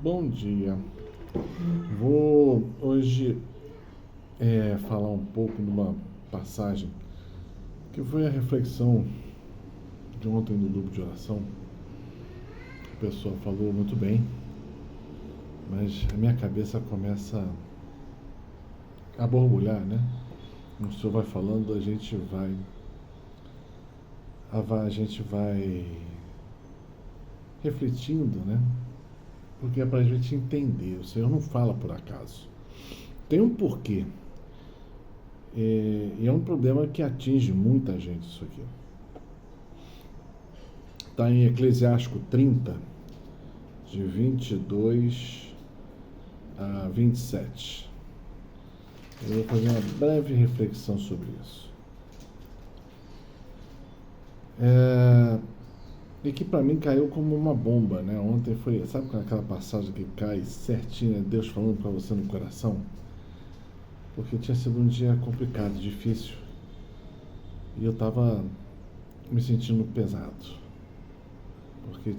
Bom dia. Vou hoje falar um pouco de uma passagem que foi a reflexão de ontem no grupo de oração. A pessoa falou muito bem, mas a minha cabeça começa a borbulhar, né? O senhor vai falando, a gente vai refletindo, né? Porque é para a gente entender. O Senhor não fala por acaso. Tem um porquê. E é um problema que atinge muita gente isso aqui. Está em Eclesiástico 30, de 22 a 27. Eu vou fazer uma breve reflexão sobre isso. E que para mim caiu como uma bomba, né? Ontem foi, sabe aquela passagem que cai certinho, Deus falando para você no coração? Porque tinha sido um dia complicado, difícil. E eu estava me sentindo pesado. Porque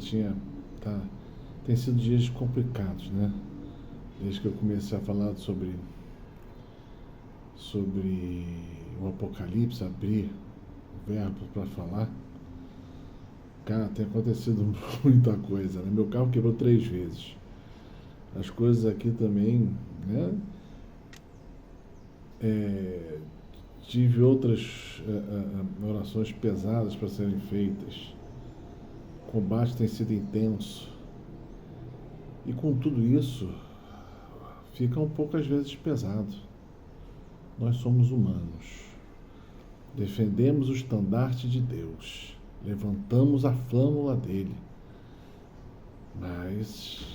tem sido dias complicados, né? Desde que eu comecei a falar sobre o Apocalipse, abrir o verbo para falar. Cara, tem acontecido muita coisa, né? Meu carro quebrou 3 vezes. As coisas aqui também, né? Tive outras orações pesadas para serem feitas. O combate tem sido intenso. E com tudo isso, fica um pouco às vezes pesado. Nós somos humanos. Defendemos o estandarte de Deus. Levantamos a flâmula dele. Mas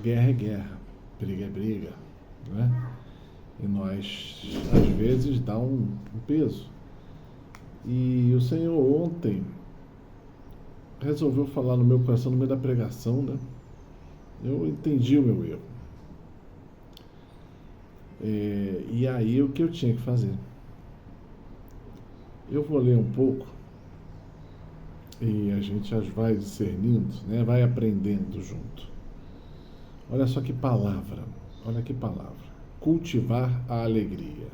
guerra é guerra, briga é briga, né? E nós, às vezes, dá um peso. E o Senhor ontem resolveu falar no meu coração, no meio da pregação, né? Eu entendi o meu erro. E aí, o que eu tinha que fazer? Eu vou ler um pouco e a gente vai discernindo, né? Vai aprendendo junto. Olha só que palavra, olha que palavra. Cultivar a alegria.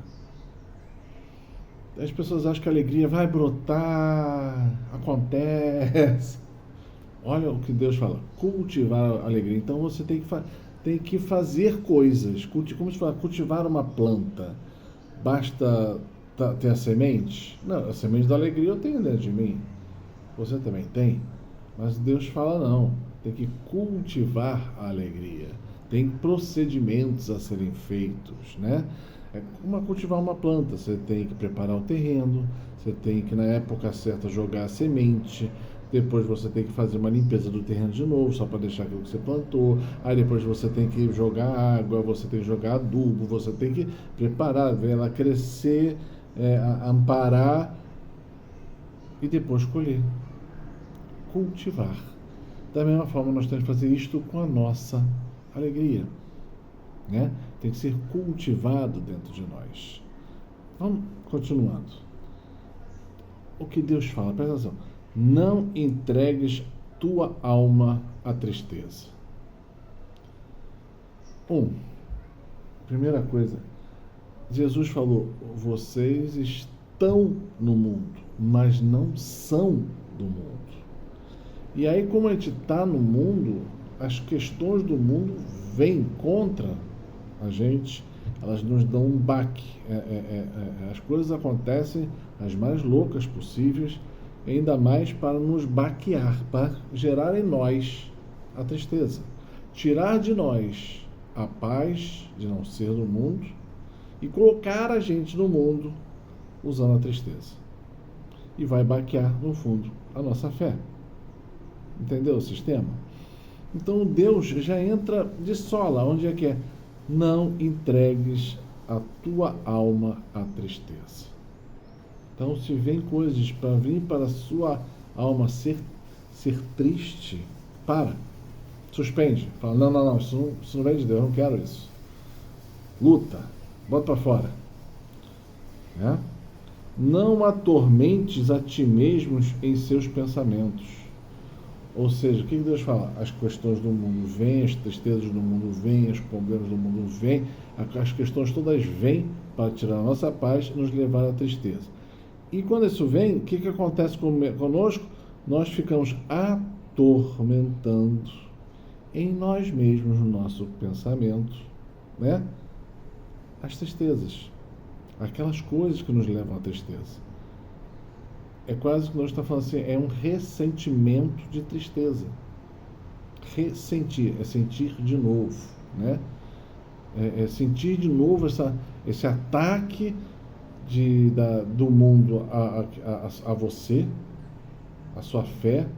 As pessoas acham que a alegria vai brotar, acontece. Olha o que Deus fala, cultivar a alegria. Então você tem que fazer coisas, como se fala, cultivar uma planta. Basta ter a semente? Não, a semente da alegria eu tenho dentro de mim. Você também tem? Mas Deus fala não, tem que cultivar a alegria. Tem procedimentos a serem feitos, né? É como cultivar uma planta. Você tem que preparar o terreno, você tem que, na época certa, jogar a semente, depois você tem que fazer uma limpeza do terreno de novo, só para deixar aquilo que você plantou, aí depois você tem que jogar água, você tem que jogar adubo, você tem que preparar, ver ela crescer, amparar e depois colher. Cultivar. Da mesma forma, nós temos que fazer isto com a nossa alegria, né? Tem que ser cultivado dentro de nós. Vamos continuando. O que Deus fala, presta atenção. Não entregues tua alma à tristeza. Primeira coisa, Jesus falou, vocês estão no mundo, mas não são do mundo. E aí, como a gente está no mundo, as questões do mundo vêm contra a gente, elas nos dão um baque. As coisas acontecem as mais loucas possíveis, ainda mais para nos baquear, para gerar em nós a tristeza. Tirar de nós a paz de não ser do mundo e colocar a gente no mundo usando a tristeza. E vai baquear, no fundo, a nossa fé. Entendeu o sistema? Então Deus já entra de sola, onde é que é? Não entregues a tua alma à tristeza. Então, se vem coisas para vir para a sua alma ser triste, suspende. Fala, não, isso não vem de Deus, eu não quero isso. Luta, bota para fora. Né? Não atormentes a ti mesmos em seus pensamentos. Ou seja, o que Deus fala? As questões do mundo vêm, as tristezas do mundo vêm, os problemas do mundo vêm, as questões todas vêm para tirar a nossa paz e nos levar à tristeza. E quando isso vem, o que acontece conosco? Nós ficamos atormentando em nós mesmos, no nosso pensamento, né? As tristezas, aquelas coisas que nos levam à tristeza. É quase que nós estamos falando assim, é um ressentimento de tristeza. Ressentir, é sentir de novo, né? É sentir de novo esse ataque do mundo a você, a sua fé,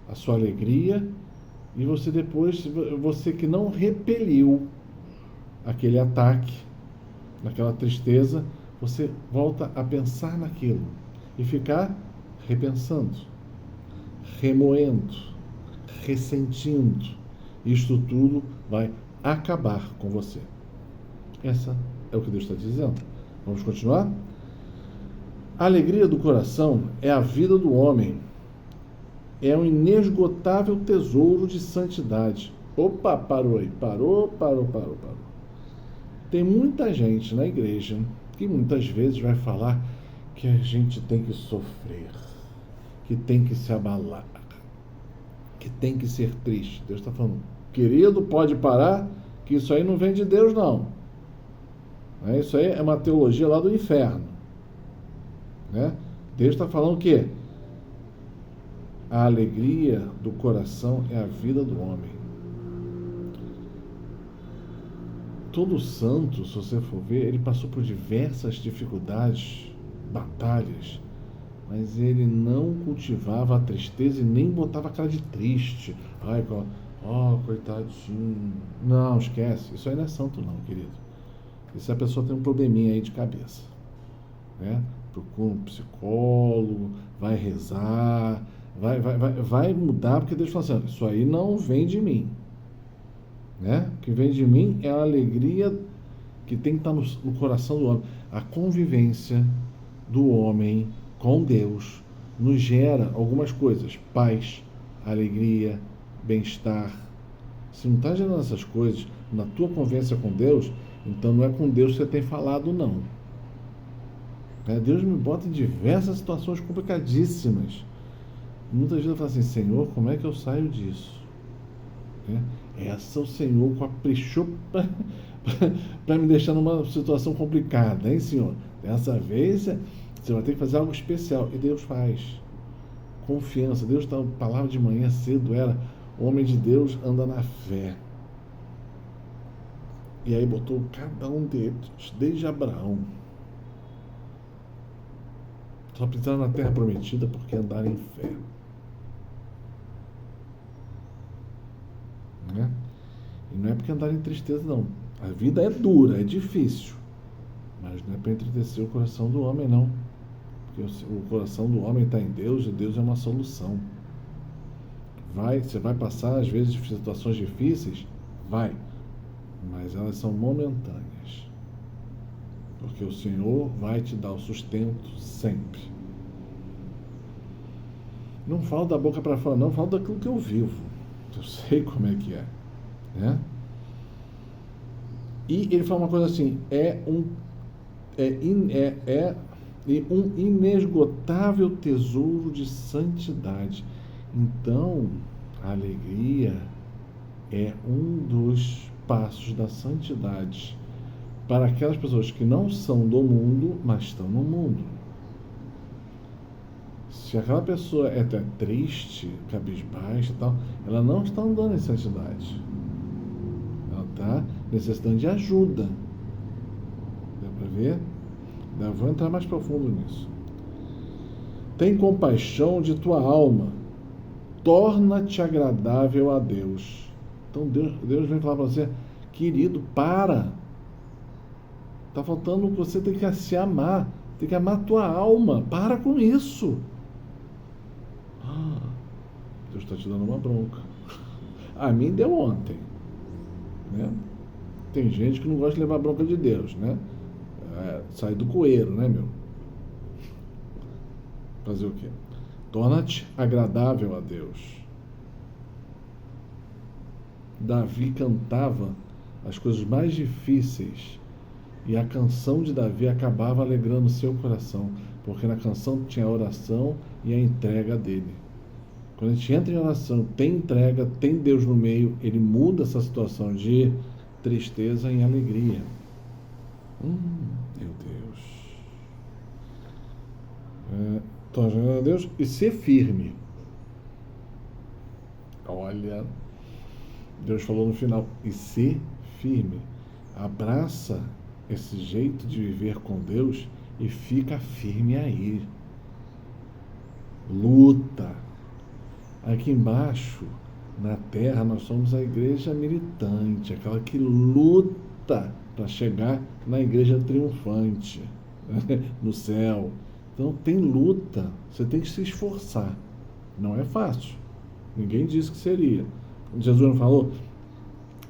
a sua alegria, e você depois, você que não repeliu aquele ataque, naquela tristeza, você volta a pensar naquilo e ficar repensando, remoendo, ressentindo. Isto tudo vai acabar com você. Essa é o que Deus está dizendo. Vamos continuar? A alegria do coração é a vida do homem. É um inesgotável tesouro de santidade. Opa, parou aí. Parou. Tem muita gente na igreja que muitas vezes vai falar que a gente tem que sofrer, que tem que se abalar, que tem que ser triste. Deus está falando, querido, pode parar, que isso aí não vem de Deus, não. Isso aí é uma teologia lá do inferno. Né? Deus está falando o quê? A alegria do coração é a vida do homem. Todo santo, se você for ver, ele passou por diversas dificuldades, batalhas, mas ele não cultivava a tristeza e nem botava a cara de triste. Ai, coitadinho. Não, esquece. Isso aí não é santo não, querido. Isso a pessoa tem um probleminha aí de cabeça. Né? Procura um psicólogo, vai rezar, vai mudar, porque Deus fala assim, isso aí não vem de mim. Né? O que vem de mim é a alegria que tem que estar no coração do homem. A convivência do homem com Deus nos gera algumas coisas. Paz, alegria, bem-estar. Se não está gerando essas coisas na tua convivência com Deus, então não é com Deus que você tem falado, não. Deus me bota em diversas situações complicadíssimas. Muitas vezes eu falo assim, Senhor, como é que eu saio disso? Essa o Senhor caprichou para me deixar numa situação complicada, hein, Senhor? Dessa vez você vai ter que fazer algo especial. E Deus faz. Confiança. Deus está, a palavra de manhã cedo era, o homem de Deus anda na fé. E aí botou cada um deles, desde Abraão. Só precisaram na terra prometida porque andaram em fé. Né? E não é porque andaram em tristeza, não. A vida é dura, é difícil. Mas não é para entristecer o coração do homem, não. Porque o coração do homem está em Deus e Deus é uma solução. Você vai passar, às vezes, situações difíceis? Vai. Mas elas são momentâneas. Porque o Senhor vai te dar o sustento sempre. Não falo da boca para fora, não. Falo daquilo que eu vivo. Eu sei como é que é. Né? E ele fala uma coisa assim, um inesgotável tesouro de santidade. Então, a alegria é um dos passos da santidade para aquelas pessoas que não são do mundo, mas estão no mundo. Se aquela pessoa é até triste, cabisbaixa e tal, ela não está andando em santidade. Ela está necessitando de ajuda. Dá para ver? Vou entrar mais profundo nisso. Tem compaixão de tua alma. Torna-te agradável a Deus. Então Deus vem falar para você, querido, para. Está faltando que você tem que se amar. Tem que amar a tua alma. Para com isso. Deus está te dando uma bronca. A mim deu ontem. Né? Tem gente que não gosta de levar bronca de Deus, né? Sai do coeiro, né, meu? Fazer o quê? Torna-te agradável a Deus. Davi cantava as coisas mais difíceis e a canção de Davi acabava alegrando seu coração, porque na canção tinha a oração e a entrega dele. Quando a gente entra em oração, tem entrega, tem Deus no meio, ele muda essa situação de tristeza em alegria. Meu Deus. Então, a Deus e ser firme. Olha, Deus falou no final, e ser firme. Abraça esse jeito de viver com Deus e fica firme aí. Luta. Aqui embaixo, na terra, nós somos a igreja militante, aquela que luta para chegar na igreja triunfante, no céu. Então tem luta, você tem que se esforçar. Não é fácil. Ninguém disse que seria. Jesus não falou,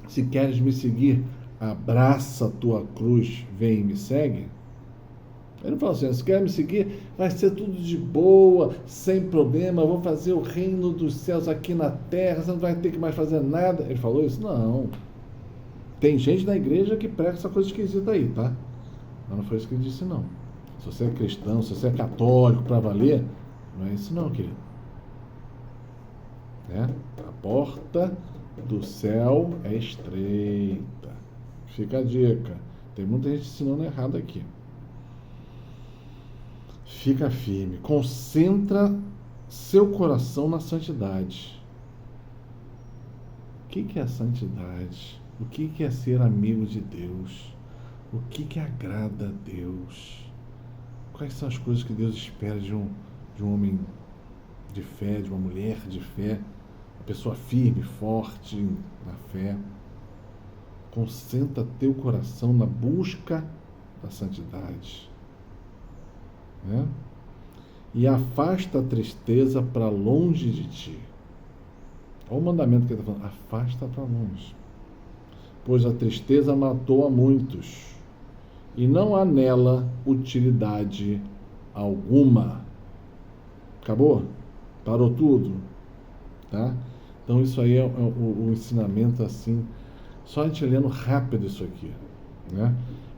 se queres me seguir, abraça a tua cruz, vem e me segue? Ele não falou assim, se quer me seguir, vai ser tudo de boa, sem problema, eu vou fazer o reino dos céus aqui na terra, você não vai ter que mais fazer nada. Ele falou isso? Não. Tem gente na igreja que prega essa coisa esquisita aí, tá? Mas não foi isso que ele disse, não. Se você é cristão, se você é católico para valer, não é isso não, querido. A porta do céu é estreita. Fica a dica. Tem muita gente ensinando errado aqui. Fica firme. Concentra seu coração na santidade. O que é a santidade? O que é ser amigo de Deus? O que agrada a Deus? Quais são as coisas que Deus espera de um homem de fé, de uma mulher de fé? Uma pessoa firme, forte na fé. Concentra teu coração na busca da santidade. E afasta a tristeza para longe de ti. Olha o mandamento que ele está falando. Afasta para longe. Pois a tristeza matou a muitos, e não há nela utilidade alguma. Acabou? Parou tudo? Tá? Então isso aí é o ensinamento assim, só a gente lendo rápido isso aqui.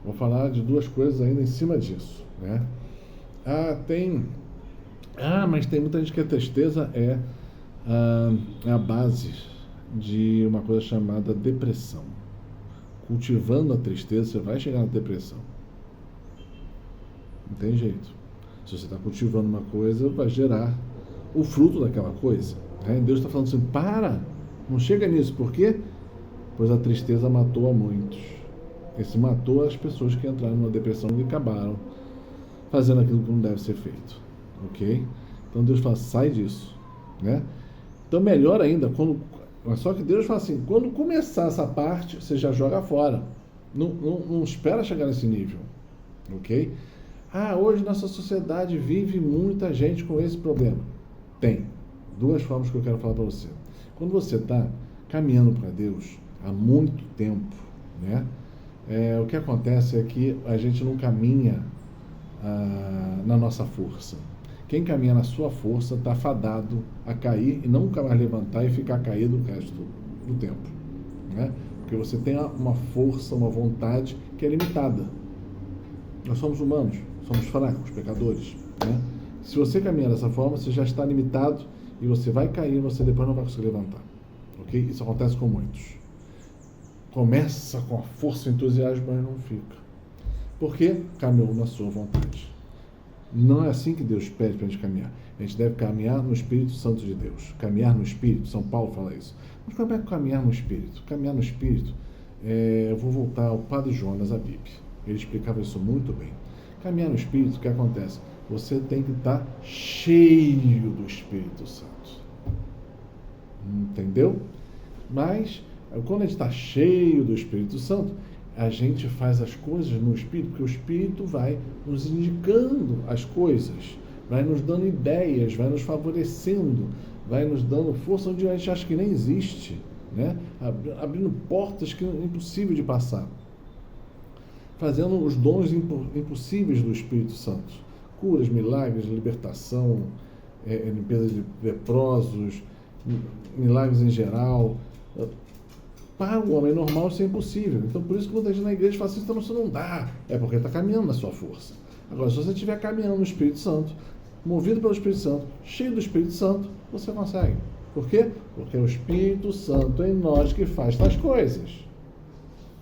Vou falar de duas coisas ainda em cima disso. Mas tem muita gente que a tristeza é a base de uma coisa chamada depressão. Cultivando a tristeza, você vai chegar na depressão. Não tem jeito. Se você está cultivando uma coisa, vai gerar o fruto daquela coisa. Deus está falando assim, não chega nisso. Por quê? Pois a tristeza matou a muitos. Esse matou as pessoas que entraram numa depressão e acabaram fazendo aquilo que não deve ser feito. Ok? Então Deus fala, sai disso. Então melhor ainda, só que Deus fala assim, quando começar essa parte, você já joga fora. Não espera chegar nesse nível. Ok? Hoje nossa sociedade vive muita gente com esse problema. Tem. Duas formas que eu quero falar para você. Quando você está caminhando para Deus há muito tempo, o que acontece é que a gente não caminha na nossa força. Quem caminha na sua força está fadado a cair e nunca mais levantar e ficar caído o resto do tempo. Porque você tem uma força, uma vontade que é limitada. Nós somos humanos, somos fracos, pecadores. Se você caminha dessa forma, você já está limitado e você vai cair e você depois não vai conseguir levantar. Ok? Isso acontece com muitos. Começa com a força e entusiasmo, mas não fica. Porque caminhou na sua vontade. Não é assim que Deus pede para a gente caminhar. A gente deve caminhar no Espírito Santo de Deus. Caminhar no Espírito, São Paulo fala isso. Mas como é que caminhar no Espírito? Caminhar no Espírito, eu vou voltar ao Padre Jonas Abib. Ele explicava isso muito bem. Caminhar no Espírito, o que acontece? Você tem que estar cheio do Espírito Santo. Entendeu? Mas, quando a gente está cheio do Espírito Santo, a gente faz as coisas no Espírito, porque o Espírito vai nos indicando as coisas, vai nos dando ideias, vai nos favorecendo, vai nos dando força onde a gente acha que nem existe, abrindo portas que é impossível de passar, fazendo os dons impossíveis do Espírito Santo, curas, milagres, libertação, limpeza de leprosos, milagres em geral, Para o homem normal isso é impossível. Então por isso que muita gente na igreja fala assim, então isso não dá. É porque está caminhando na sua força. Agora, se você estiver caminhando no Espírito Santo, movido pelo Espírito Santo, cheio do Espírito Santo, você consegue. Por quê? Porque é o Espírito Santo em nós que faz tais coisas.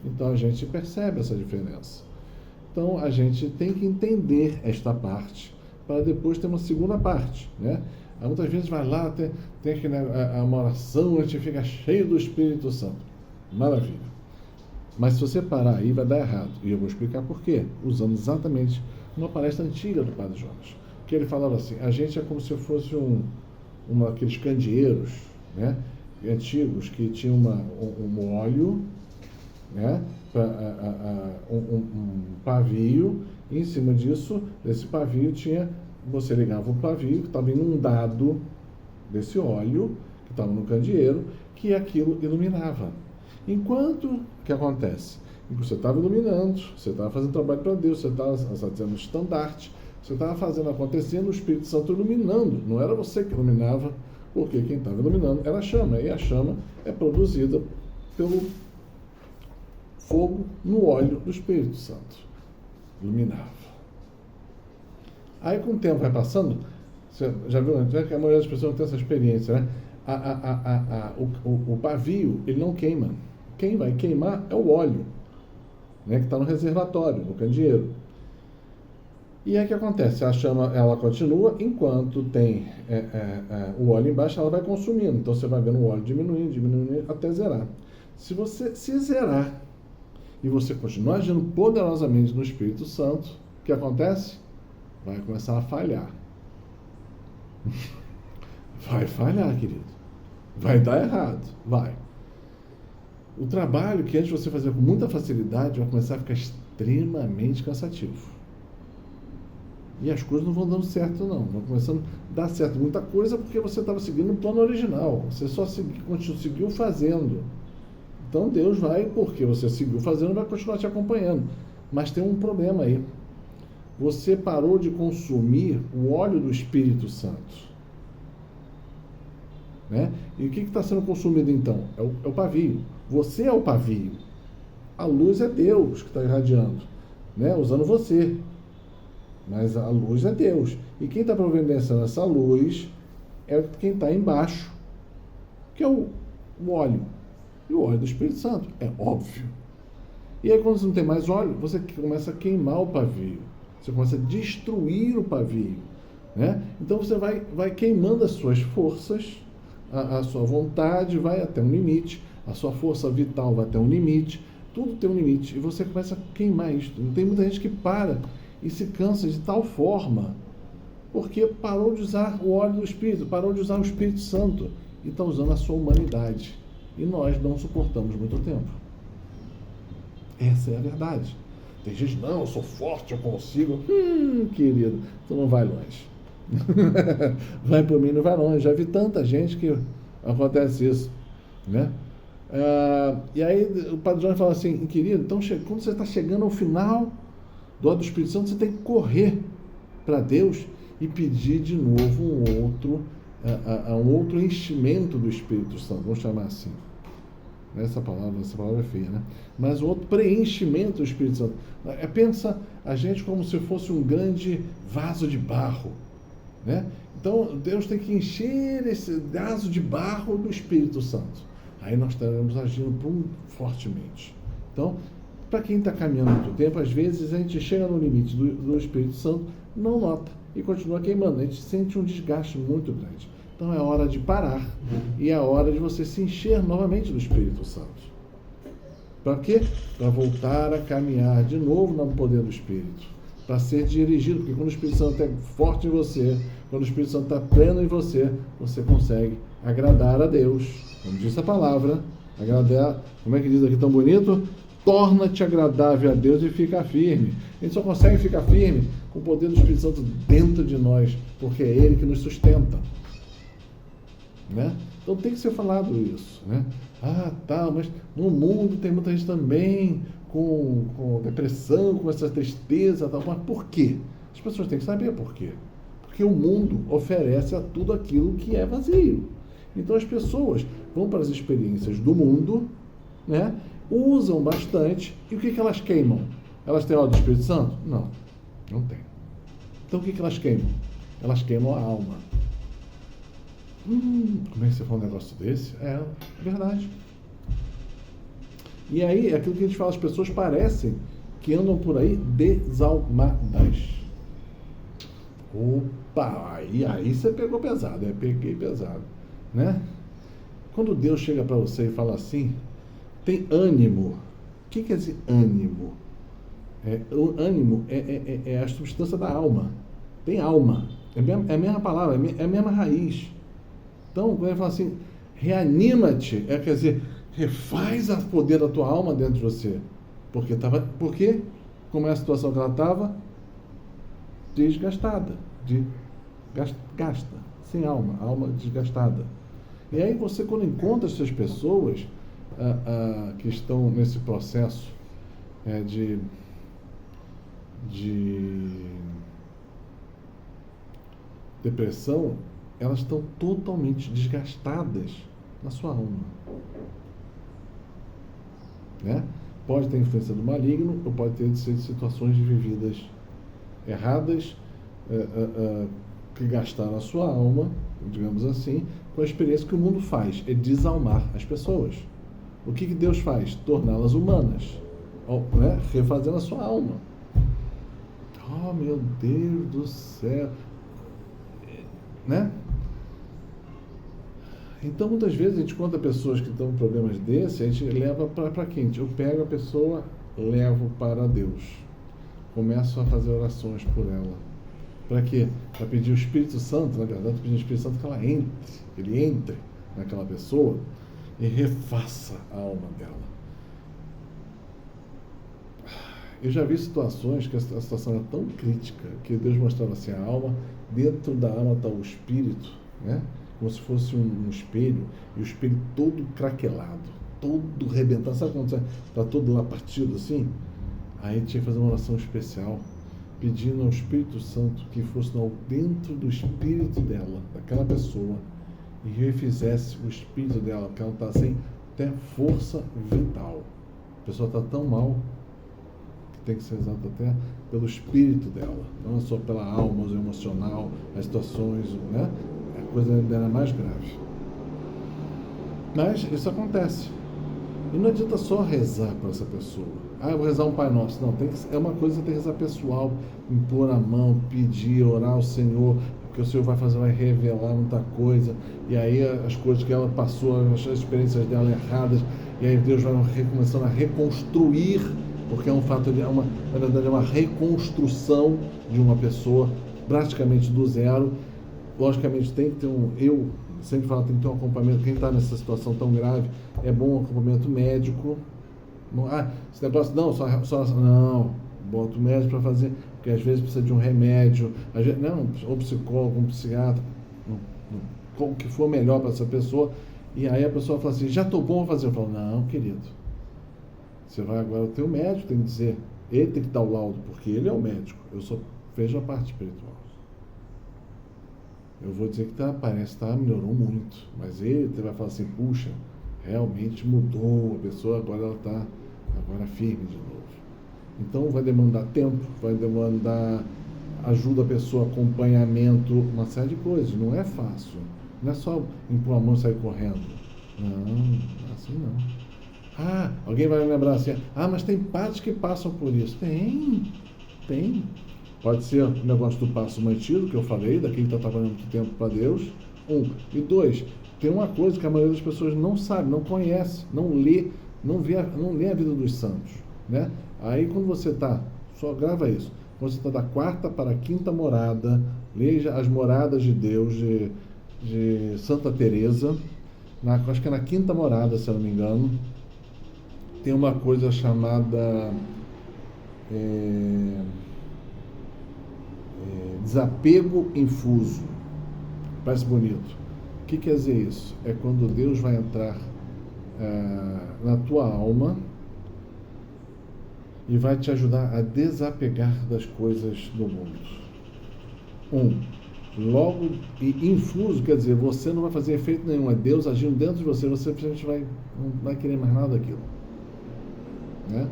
Então a gente percebe essa diferença. Então a gente tem que entender esta parte para depois ter uma segunda parte, né? Muitas vezes vai lá, tem aqui, né, uma oração, a gente fica cheio do Espírito Santo. Maravilha. Mas se você parar aí, vai dar errado. E eu vou explicar por quê. Usando exatamente uma palestra antiga do Padre Jonas. Que ele falava assim, a gente é como se fosse aqueles candeeiros, né, antigos, que tinham um óleo, né, um pavio, e em cima disso, desse pavio você ligava o pavio, que estava inundado desse óleo, que estava no candeeiro, que aquilo iluminava. Enquanto, o que acontece? Você estava iluminando, você estava fazendo trabalho para Deus, você estava fazendo estandarte, você estava fazendo acontecendo, o Espírito Santo iluminando. Não era você que iluminava, porque quem estava iluminando era a chama, e a chama é produzida pelo fogo no óleo do Espírito Santo. Iluminava. Aí, com o tempo vai passando, você já viu, que a maioria das pessoas tem essa experiência, né? O pavio, ele não queima. Quem vai queimar é o óleo, né, que está no reservatório, no candeeiro. E aí o que acontece? A chama, ela continua, enquanto tem o óleo embaixo, ela vai consumindo. Então você vai vendo o óleo diminuindo, até zerar. Se você se zerar e você continuar agindo poderosamente no Espírito Santo, o que acontece? Vai começar a falhar. Vai falhar, querido. Vai dar errado. Vai. O trabalho que antes você fazia com muita facilidade vai começar a ficar extremamente cansativo. E as coisas não vão dando certo, não. Vão começando a dar certo muita coisa porque você estava seguindo o plano original. Você só seguiu fazendo. Então Deus vai, porque você seguiu fazendo, vai continuar te acompanhando. Mas tem um problema aí. Você parou de consumir o óleo do Espírito Santo. Né? E o que está sendo consumido então? É o pavio. Você é o pavio. A luz é Deus que está irradiando, né? Usando você. Mas a luz é Deus. E quem está providenciando essa luz é quem está embaixo, que é o óleo. E o óleo do Espírito Santo, é óbvio. E aí quando você não tem mais óleo, você começa a queimar o pavio. Você começa a destruir o pavio, né? Então você vai queimando as suas forças, a sua vontade vai até um limite, a sua força vital vai até um limite, tudo tem um limite, e você começa a queimar isso. Tem muita gente que para e se cansa de tal forma, porque parou de usar o óleo do Espírito, parou de usar o Espírito Santo, e está usando a sua humanidade. E nós não suportamos muito tempo. Essa é a verdade. Tem gente, não, eu sou forte, eu consigo. Querido, tu não vai longe. Vai por mim, não vai longe. Já vi tanta gente que acontece isso, né? E aí o Padre João fala assim, querido, então quando você está chegando ao final do óleo do Espírito Santo, você tem que correr para Deus e pedir de novo um outro enchimento do Espírito Santo, vamos chamar assim. Essa palavra é feia, né? Mas um outro preenchimento do Espírito Santo. Pensa a gente como se fosse um grande vaso de barro, né? Então Deus tem que encher esse vaso de barro do Espírito Santo. Aí nós estaremos agindo fortemente. Então, para quem está caminhando muito tempo, às vezes a gente chega no limite do Espírito Santo, não nota e continua queimando. A gente sente um desgaste muito grande. Então é hora de parar e é hora de você se encher novamente do Espírito Santo. Para quê? Para voltar a caminhar de novo no poder do Espírito. Para ser dirigido, porque quando o Espírito Santo é forte em você, quando o Espírito Santo está pleno em você, você consegue agradar a Deus. Como diz a palavra, agradar, como é que diz aqui tão bonito? Torna-te agradável a Deus e fica firme. A gente só consegue ficar firme com o poder do Espírito Santo dentro de nós, porque é Ele que nos sustenta. Né? Então tem que ser falado isso, né? Mas no mundo tem muita gente também com depressão, com essa tristeza, tal. Mas por quê? As pessoas têm que saber por quê. Porque o mundo oferece a tudo aquilo que é vazio. Então as pessoas vão para as experiências do mundo né? Usam bastante. E o que elas queimam? Elas têm óleo do Espírito Santo? Não, não tem. Então o que elas queimam? Elas queimam a alma. Como é que você fala um negócio desse? É verdade. E aí, aquilo que a gente fala, as pessoas parecem que andam por aí desalmadas. Opa, aí você pegou pesado, peguei pesado, né? Quando Deus chega para você e fala assim, tem ânimo. O que quer dizer ânimo? O ânimo é a substância da alma. Tem alma. É a mesma palavra, é a mesma raiz. Então, quando ele fala assim, reanima-te, quer dizer, refaz o poder da tua alma dentro de você. Porque como é a situação que ela estava? Desgastada. Gasta, sem alma, alma desgastada. E aí você, quando encontra essas pessoas que estão nesse processo de depressão, elas estão totalmente desgastadas na sua alma. Né? Pode ter influência do maligno, ou pode ter situações de vividas erradas, que gastaram a sua alma, digamos assim, com a experiência que o mundo faz, é desalmar as pessoas. O que Deus faz? Torná-las humanas, né? Refazendo a sua alma. Oh, meu Deus do céu! Né? Então, muitas vezes, a gente conta pessoas que estão com problemas desse, a gente leva para quem? Eu pego a pessoa, levo para Deus. Começo a fazer orações por ela. Para quê? Para pedir o Espírito Santo, na verdade, pedir o Espírito Santo que ele entre naquela pessoa e refaça a alma dela. Eu já vi situações que a situação era tão crítica que Deus mostrava assim, a alma, dentro da alma está o Espírito, né? Como se fosse um espelho, e o espelho todo craquelado, todo rebentado. Sabe quando está todo lá partido assim? Aí tinha que fazer uma oração especial, pedindo ao Espírito Santo que fosse dentro do espírito dela, daquela pessoa, e refizesse o espírito dela, porque ela está sem até força vital. A pessoa está tão mal que tem que ser usada até pelo espírito dela, não só pela alma, o emocional, as situações, né? A coisa dela é mais grave. Mas isso acontece. E não adianta só rezar para essa pessoa. Eu vou rezar um Pai Nosso. Não, é uma coisa que você tem que rezar pessoal, impor a mão, pedir, orar ao Senhor, porque o Senhor vai revelar muita coisa, e aí as coisas que ela passou, as experiências dela erradas, e aí Deus vai começando a reconstruir, porque é um fato, na verdade é uma reconstrução de uma pessoa, praticamente do zero. Logicamente tem que ter eu sempre falo, tem que ter um acompanhamento. Quem está nessa situação tão grave, é bom um acompanhamento médico. Esse negócio, não, bota o médico para fazer, porque às vezes precisa de um remédio, ou psicólogo, um psiquiatra, como que for melhor para essa pessoa. E aí a pessoa fala assim, já estou bom a fazer. Eu falo, não, querido, você vai agora, o teu médico tem que dizer, ele tem que dar o laudo, porque ele é o médico, eu só vejo a parte espiritual. Eu vou dizer que parece que melhorou muito, mas ele vai falar assim, puxa, realmente mudou, a pessoa agora ela está firme de novo. Então vai demandar tempo, vai demandar ajuda a pessoa, acompanhamento, uma série de coisas. Não é fácil, não é só impor a mão e sair correndo. Não, assim não. Alguém vai lembrar assim, mas tem padres que passam por isso. Tem. Pode ser o negócio do passo mantido, que eu falei, daquele que está trabalhando muito tempo para Deus. 1. E 2, tem uma coisa que a maioria das pessoas não sabe, não conhece, não lê a vida dos santos. Né? Aí quando você está, só grava isso, quando você está da 4ª para a 5ª morada, leia as moradas de Deus, de Santa Teresa, acho que é na 5ª morada, se eu não me engano, tem uma coisa chamada... desapego infuso. Parece bonito. O que quer dizer isso? É quando Deus vai entrar na tua alma e vai te ajudar a desapegar das coisas do mundo. Logo, e infuso, quer dizer, você não vai fazer efeito nenhum, é Deus agindo dentro de você, você simplesmente não vai querer mais nada daquilo, né?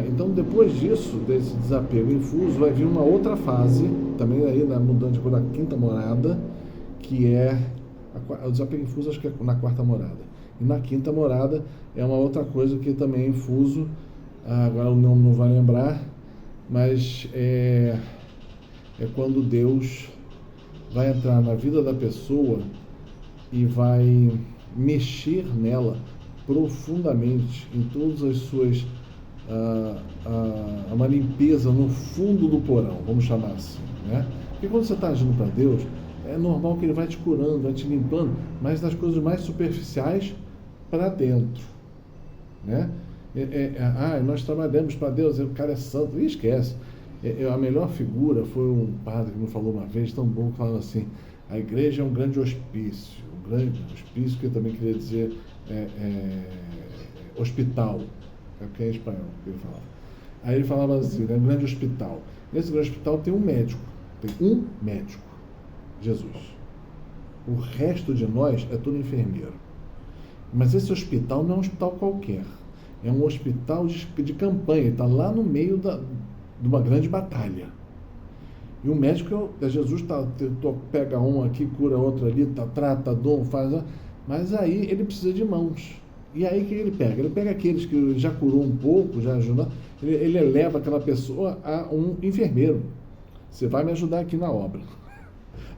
Então, depois disso, desse desapego infuso, vai vir uma outra fase, também aí mudando de cor, da quinta morada, que é o desapego infuso, acho que é na quarta morada. E na quinta morada é uma outra coisa que também é infuso, agora o nome não vai lembrar, mas é quando Deus vai entrar na vida da pessoa e vai mexer nela profundamente em todas as suas uma limpeza no fundo do porão, vamos chamar assim, né? Porque quando você está agindo para Deus, é normal que Ele vai te curando, vai te limpando, mas das coisas mais superficiais para dentro, né? Nós trabalhamos para Deus, o cara é santo, e esquece. A melhor figura foi um padre que me falou uma vez, tão bom, falando assim: a igreja é um grande hospício, que eu também queria dizer hospital, que é em espanhol que ele falava. Aí ele falava assim, um grande hospital. Nesse grande hospital tem um médico, Jesus. O resto de nós é tudo enfermeiro. Mas esse hospital não é um hospital qualquer, é um hospital de campanha, está lá no meio de uma grande batalha. E o médico é Jesus, pega um aqui, cura outro ali, trata, faz, mas aí ele precisa de mãos. E aí o que ele pega? Ele pega aqueles que já curou um pouco, já ajuda, ele eleva aquela pessoa a um enfermeiro. Você vai me ajudar aqui na obra.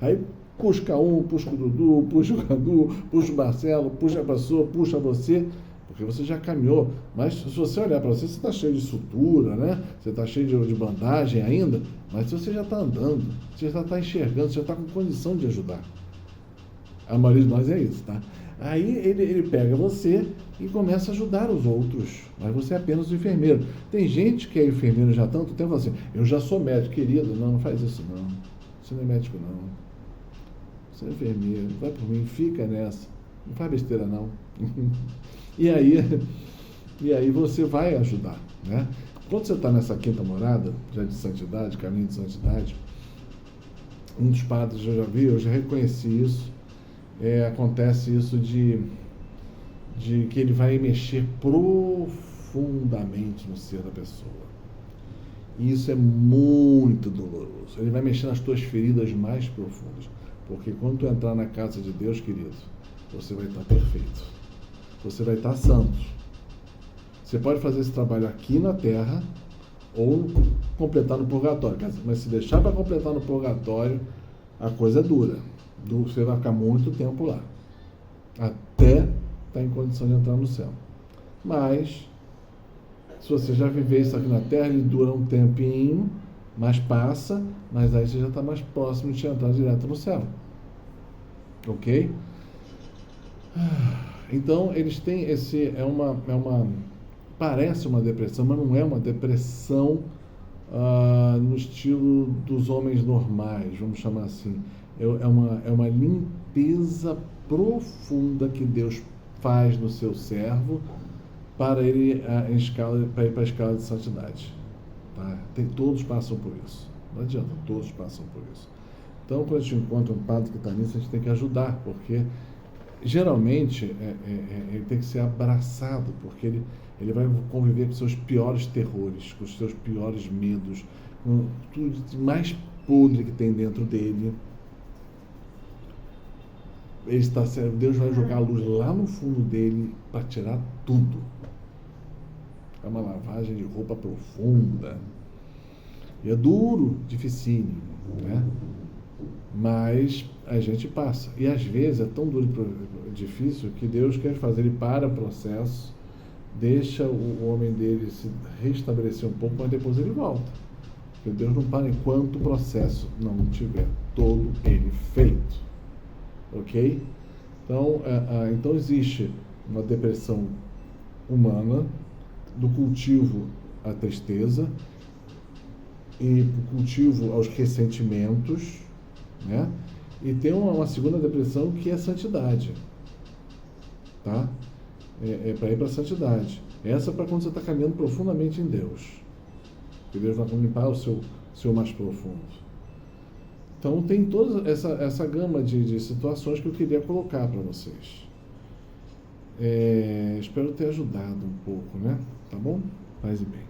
Aí puxa um, puxa o Dudu, puxa o Cadu, puxa o Marcelo, puxa a pessoa, puxa você, porque você já caminhou. Mas se você olhar para você está cheio de sutura, né? Você está cheio de bandagem ainda, mas você já está andando, você já está enxergando, você já está com condição de ajudar. A maioria de nós é isso, tá? Aí ele pega você e começa a ajudar os outros, mas você é apenas o enfermeiro. Tem gente que é enfermeiro já há tanto tempo, assim, eu já sou médico, querido, não faz isso não, você não é médico não, você é enfermeiro, vai por mim, fica nessa, não faz besteira não. E aí você vai ajudar, né? Quando você está nessa quinta morada, já de santidade, caminho de santidade, um dos padres eu já vi, eu já reconheci isso, acontece isso de que ele vai mexer profundamente no ser da pessoa. E isso é muito doloroso. Ele vai mexer nas tuas feridas mais profundas. Porque quando tu entrar na casa de Deus, querido, você vai estar perfeito. Você vai estar santo. Você pode fazer esse trabalho aqui na terra ou completar no purgatório. Mas se deixar para completar no purgatório, a coisa é dura. Você vai ficar muito tempo lá. Até estar em condição de entrar no céu. Mas, se você já viver isso aqui na terra, ele dura um tempinho, mas passa, mas aí você já está mais próximo de entrar direto no céu. Ok? Então, eles têm parece uma depressão, mas não é uma depressão no estilo dos homens normais, vamos chamar assim. É uma limpeza profunda que Deus faz no seu servo para ele para ir para a escala de santidade. Tá? Todos passam por isso. Não adianta, todos passam por isso. Então, quando a gente encontra um padre que está nisso, a gente tem que ajudar, porque geralmente ele tem que ser abraçado, porque ele vai conviver com seus piores terrores, com os seus piores medos, com tudo mais podre que tem dentro dele. Deus vai jogar a luz lá no fundo dele para tirar tudo. É uma lavagem de roupa profunda. E é duro, dificílimo, né? Mas a gente passa. E às vezes é tão duro e difícil que Deus quer fazer, ele para o processo, deixa o homem dele se restabelecer um pouco, mas depois ele volta. Porque Deus não para enquanto o processo não tiver todo ele feito. Ok? Então existe uma depressão humana, do cultivo à tristeza e do cultivo aos ressentimentos, né? E tem uma segunda depressão que é a santidade, tá? Para ir para a santidade. Essa é para quando você está caminhando profundamente em Deus, que Deus vai limpar o seu mais profundo. Então tem toda essa gama de situações que eu queria colocar para vocês. Espero ter ajudado um pouco, né? Tá bom? Paz e bem.